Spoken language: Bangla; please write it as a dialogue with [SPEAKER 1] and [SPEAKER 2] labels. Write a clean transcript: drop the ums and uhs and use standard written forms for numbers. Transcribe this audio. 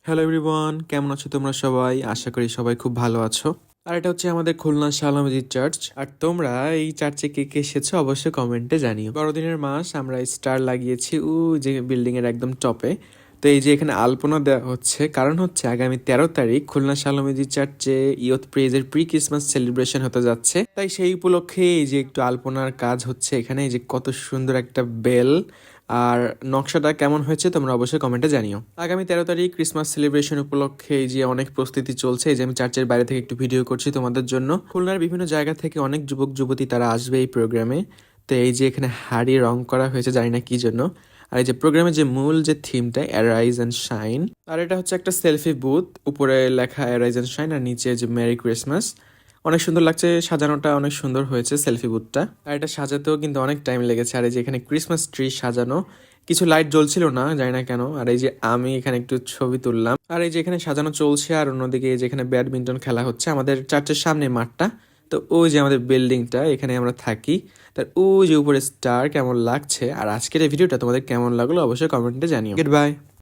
[SPEAKER 1] হ্যালো এভরিওয়ান, কেমন আছো তোমরা সবাই? আশা করি সবাই খুব ভালো আছো। আর এটা হচ্ছে আমাদের খুলনা শাহ আলম মসজিদ চার্চ। আর তোমরা এই চার্চে কে কে এসেছো অবশ্যই কমেন্টে জানিও। বড়দিনের মাস আমরা স্টার লাগিয়েছি যে বিল্ডিং এর একদম টপে। তো এই যে এখানে আলপনা দেওয়া হচ্ছে, কারণ হচ্ছে আগামী 13 তারিখ খুলনা শাহ আলম মসজিদ চার্চে ইয়ুথ প্রেজের প্রি ক্রিসমাস সেলিব্রেশন হতে যাচ্ছে। তাই সেই উপলক্ষে এই যে একটু আলপনার কাজ হচ্ছে এখানে। এই যে কত সুন্দর একটা বেল আর নকশাটা কেমন হয়েছে তোমরা অবশ্যই কমেন্টে জানিও। আগামী 13 তারিখ ক্রিসমাস সেলিব্রেশন উপলক্ষে এই যে অনেক প্রস্তুতি চলছে। এই যে আমি চার্চের বাইরে থেকে একটু ভিডিও করছি তোমাদের জন্য। খুলনার বিভিন্ন জায়গা থেকে অনেক যুবক যুবতী তারা আসবে এই প্রোগ্রামে। তো এই যে এখানে হাড়ি রং করা হয়েছে, জানি না কি জন্য। আর এই যে প্রোগ্রামের যে মূল যে থিমটা অ্যারাইজ অ্যান্ড শাইন, আর এটা হচ্ছে একটা সেলফি বুথ, উপরে লেখা অ্যারাইজ অ্যান্ড শাইন আর নিচে যে মেরি ক্রিসমাস। অনেক সুন্দর লাগছে, সাজানোটা অনেক সুন্দর হয়েছে সেলফি বুথটা। আর এটা সাজাতেও কিন্তু অনেক টাইম লেগেছে। আর এই যে এখানে ক্রিসমাস ট্রি সাজানো, কিছু লাইট জ্বলছিল না, জানি না কেন। আর এই যে আমি এখানে একটু ছবি তুললাম। আর এই যে এখানে সাজানো চলছে, আর অন্যদিকে এই যে এখানে ব্যাডমিন্টন খেলা হচ্ছে আমাদের চার্চের সামনে মাঠটা। তো ওই যে আমাদের বিল্ডিংটা, এখানে আমরা থাকি। তার ওই যে উপরে স্টার কেমন লাগছে। আর আজকের এই ভিডিওটা তোমাদের কেমন লাগলো অবশ্যই কমেন্টে জানিও। Good bye.